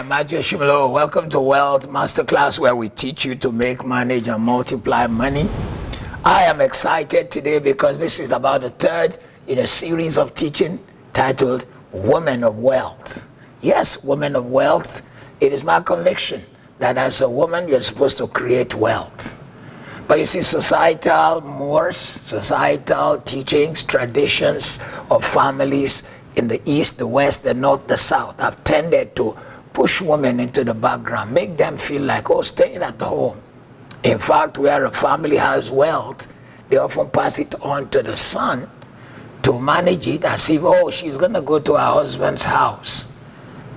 am Matthew Shimolo. Welcome to Wealth Masterclass, where we teach you to make, manage, and multiply money. I am excited today because this is about the third in a series of teaching titled Women of Wealth. Yes, women of wealth. It is my conviction that as a woman, you're supposed to create wealth. But you see, societal mores, societal teachings, traditions of families in the East, the West, the North, the South have tended to push women into the background, make them feel like, oh, staying at home. In fact, where a family has wealth, they often pass it on to the son to manage it as if, oh, she's going to go to her husband's house.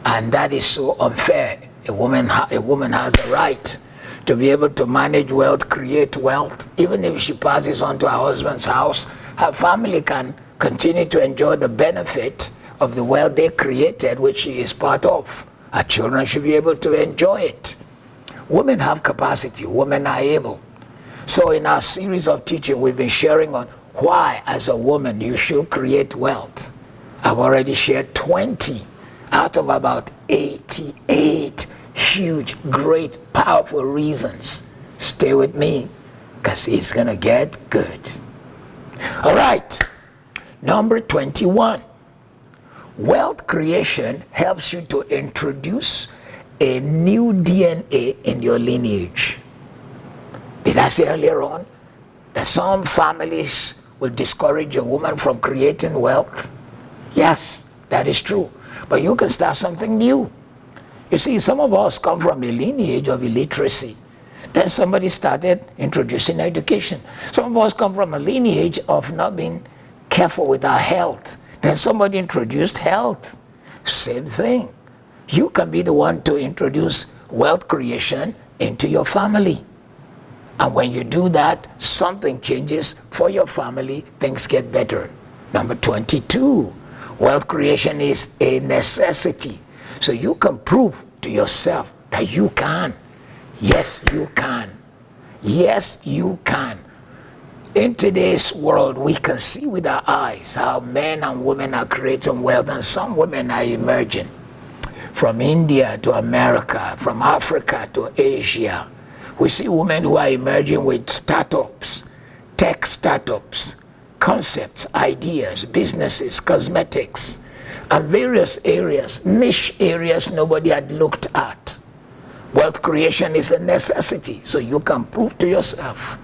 And that is so unfair. A woman has a right to be able to manage wealth, create wealth. Even if she passes on to her husband's house, her family can continue to enjoy the benefit of the wealth they created, which she is part of. Her children should be able to enjoy it. Women have capacity. Women are able. So in our series of teaching, we've been sharing on why, as a woman, you should create wealth. I've already shared 20 out of about 88 huge, great, powerful reasons. Stay with me, because it's going to get good. All right. Number 21. Wealth creation helps you to introduce a new DNA in your lineage. Did I say earlier on that some families will discourage a woman from creating wealth? Yes, that is true. But you can start something new. You see, some of us come from a lineage of illiteracy. Then somebody started introducing education. Some of us come from a lineage of not being careful with our health. Then somebody introduced health. Same thing. You can be the one to introduce wealth creation into your family. And when you do that, something changes for your family. Things get better. Number 22, wealth creation is a necessity. So you can prove to yourself that you can. Yes, you can. Yes, you can. In today's world, we can see with our eyes how men and women are creating wealth, and some women are emerging. From India to America, from Africa to Asia, we see women who are emerging with startups, tech startups, concepts, ideas, businesses, cosmetics, and various areas, niche areas nobody had looked at. Wealth creation is a necessity, so you can prove to yourself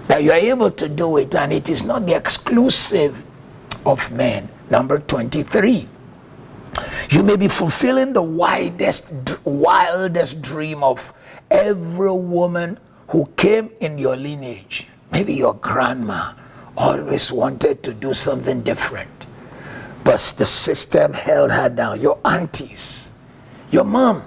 that you are able to do it, and it is not the exclusive of men. Number 23, you may be fulfilling the wildest dream of every woman who came in your lineage. Maybe your grandma always wanted to do something different, but the system held her down. Your aunties, your mom.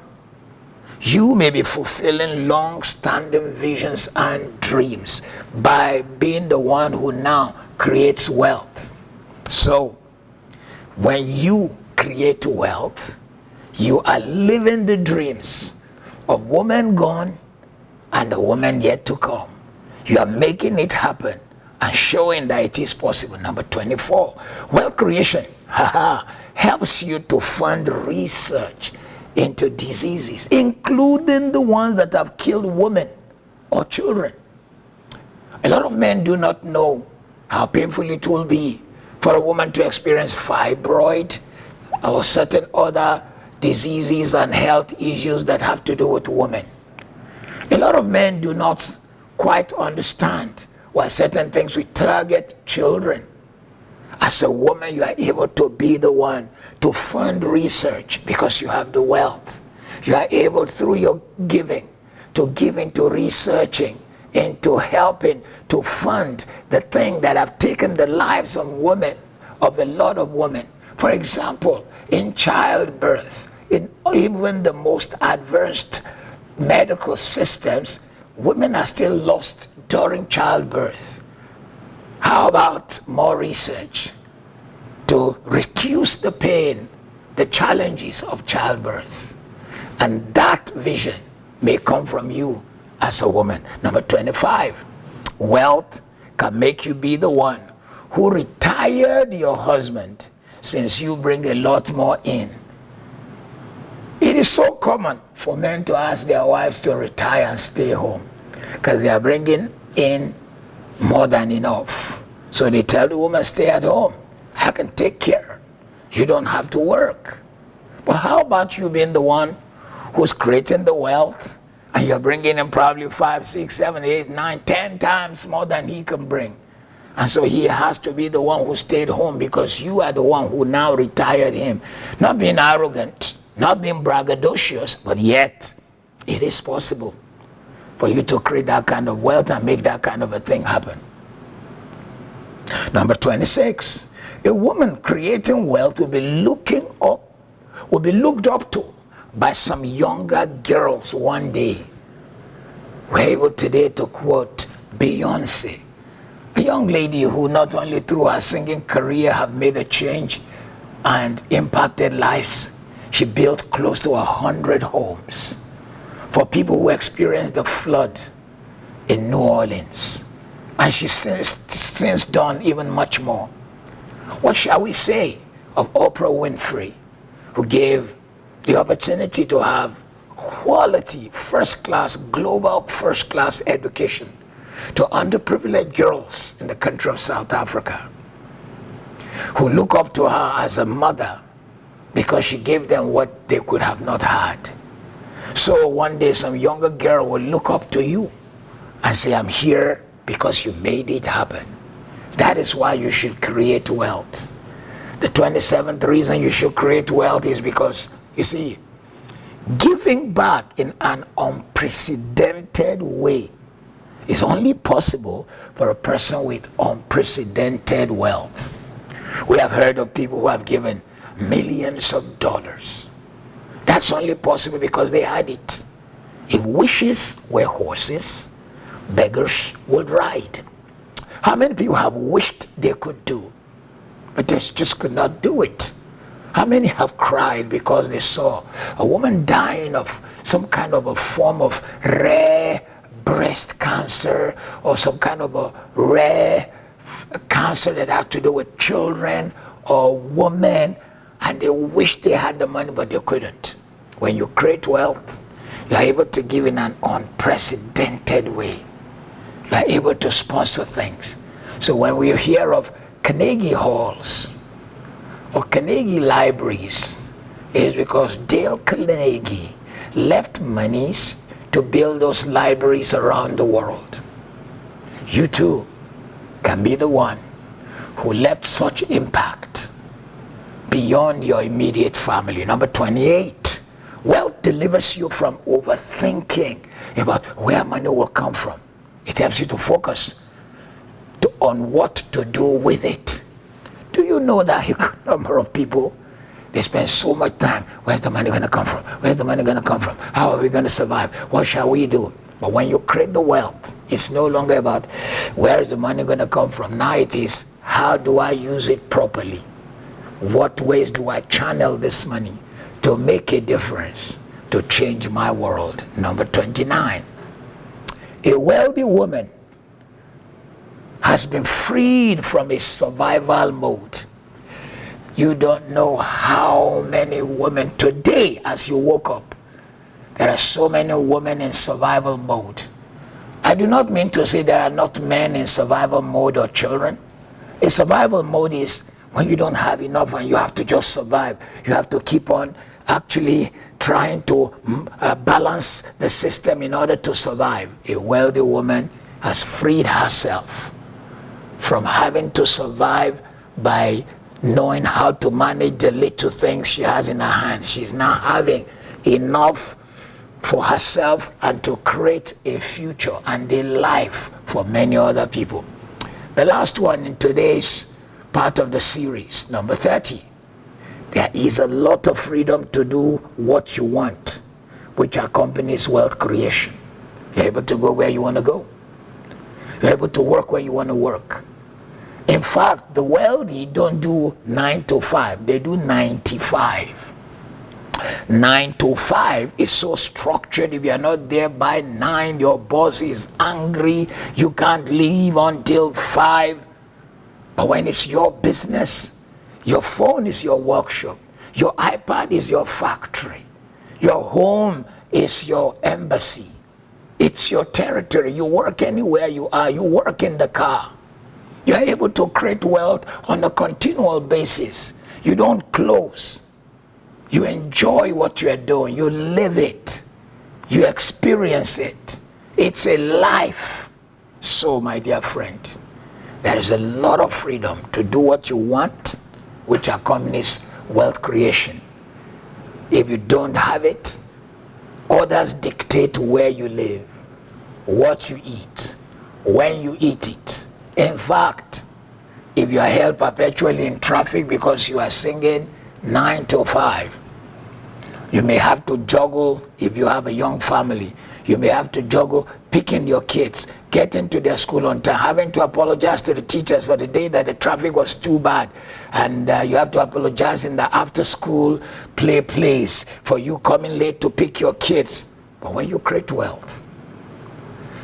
You may be fulfilling long-standing visions and dreams by being the one who now creates wealth. So, when you create wealth, you are living the dreams of woman gone and the woman yet to come. You are making it happen and showing that it is possible. Number 24, wealth creation helps you to fund research into diseases, including the ones that have killed women or children. A lot of men do not know how painful it will be for a woman to experience fibroid or certain other diseases and health issues that have to do with women. A lot of men do not quite understand why certain things will target children. As a woman, you are able to be the one to fund research because you have the wealth. You are able, through your giving, to give into researching, into helping to fund the thing that have taken the lives of women, of a lot of women. For example, in childbirth, in even the most advanced medical systems, women are still lost during childbirth. How about more research to reduce the pain, the challenges of childbirth? And that vision may come from you as a woman. Number 25, wealth can make you be the one who retired your husband, since you bring a lot more in. It It's so common for men to ask their wives to retire and stay home because they are bringing in more than enough. So they tell the woman, stay at home. I can take care. You don't have to work. But how about you being the one who's creating the wealth and you're bringing in probably 5, 6, 7, 8, 9, 10 times more than he can bring? And so he has to be the one who stayed home because you are the one who now retired him. Not being arrogant, not being braggadocious, but yet it is possible for you to create that kind of wealth and make that kind of a thing happen. Number 26, a woman creating wealth will be looked up to by some younger girls one day. We're able today to quote Beyonce, a young lady who not only through her singing career have made a change and impacted lives, she built close to 100 homes for people who experienced the flood in New Orleans. And she's since done even much more. What shall we say of Oprah Winfrey, who gave the opportunity to have quality, first-class, global first-class education to underprivileged girls in the country of South Africa, who look up to her as a mother because she gave them what they could have not had. So one day some younger girl will look up to you and say, I'm here because you made it happen. That is why you should create wealth. The 27th reason you should create wealth is because, you see, giving back in an unprecedented way is only possible for a person with unprecedented wealth. We have heard of people who have given millions of dollars. That's only possible because they had it. If wishes were horses, beggars would ride. How many people have wished they could do, but they just could not do it? How many have cried because they saw a woman dying of some kind of a form of rare breast cancer or some kind of a rare cancer that had to do with children or women, and they wish they had the money but they couldn't? When you create wealth, you are able to give in an unprecedented way. You are able to sponsor things. So when we hear of Carnegie Halls or Carnegie Libraries, it is because Dale Carnegie left monies to build those libraries around the world. You too can be the one who left such impact beyond your immediate family. Number 28, wealth delivers you from overthinking about where money will come from. It helps you to focus on what to do with it. Do you know that a good number of people, they spend so much time, where's the money going to come from? Where's the money going to come from? How are we going to survive? What shall we do? But when you create the wealth, it's no longer about where is the money going to come from. Now it is, how do I use it properly? What ways do I channel this money to make a difference, to change my world? Number 29, a wealthy woman has been freed from a survival mode. You don't know how many women today, as you woke up, there are so many women in survival mode. I do not mean to say there are not men in survival mode or children. A survival mode is when you don't have enough and you have to just survive. You have to keep on actually trying to balance the system in order to survive. A wealthy woman has freed herself from having to survive by knowing how to manage the little things she has in her hand. She's now having enough for herself and to create a future and a life for many other people. The last one in today's part of the series, number 30. There is a lot of freedom to do what you want, which accompanies wealth creation. You're able to go where you want to go. You're able to work where you want to work. In fact, the wealthy don't do 9 to 5, they do 95. 9 to 5 is so structured. If you're not there by 9, your boss is angry. You can't leave until 5. But when it's your business, your phone is your workshop. Your iPad is your factory. Your home is your embassy. It's your territory. You work anywhere you are. You work in the car. You're able to create wealth on a continual basis. You don't close. You enjoy what you're doing. You live it. You experience it. It's a life. So, my dear friend, there is a lot of freedom to do what you want, which accompanies wealth creation. If you don't have it, others dictate where you live, what you eat, when you eat it. In fact, if you are held perpetually in traffic because you are singing 9 to 5, you may have to juggle. If you have a young family, you may have to juggle picking your kids, getting to their school on time, having to apologize to the teachers for the day that the traffic was too bad, and you have to apologize in the after school place for you coming late to pick your kids. But when you create wealth,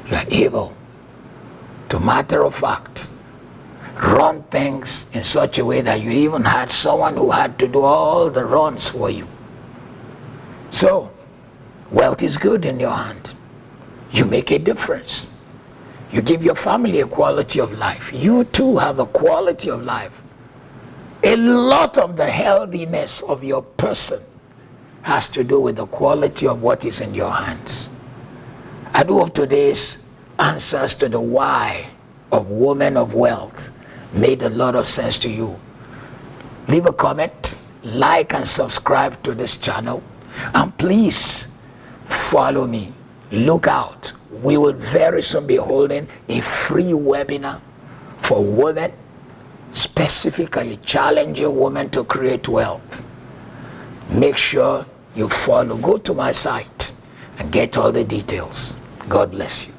you are able to, matter of fact, run things in such a way that you even had someone who had to do all the runs for you. So, wealth is good in your hand. You make a difference. You give your family a quality of life. You too have a quality of life. A lot of the healthiness of your person has to do with the quality of what is in your hands. I do hope today's answers to the why of women of wealth made a lot of sense to you. Leave a comment, like and subscribe to this channel, and please follow me. Look out. We will very soon be holding a free webinar for women, specifically challenging women to create wealth. Make sure you follow. Go to my site and get all the details. God bless you.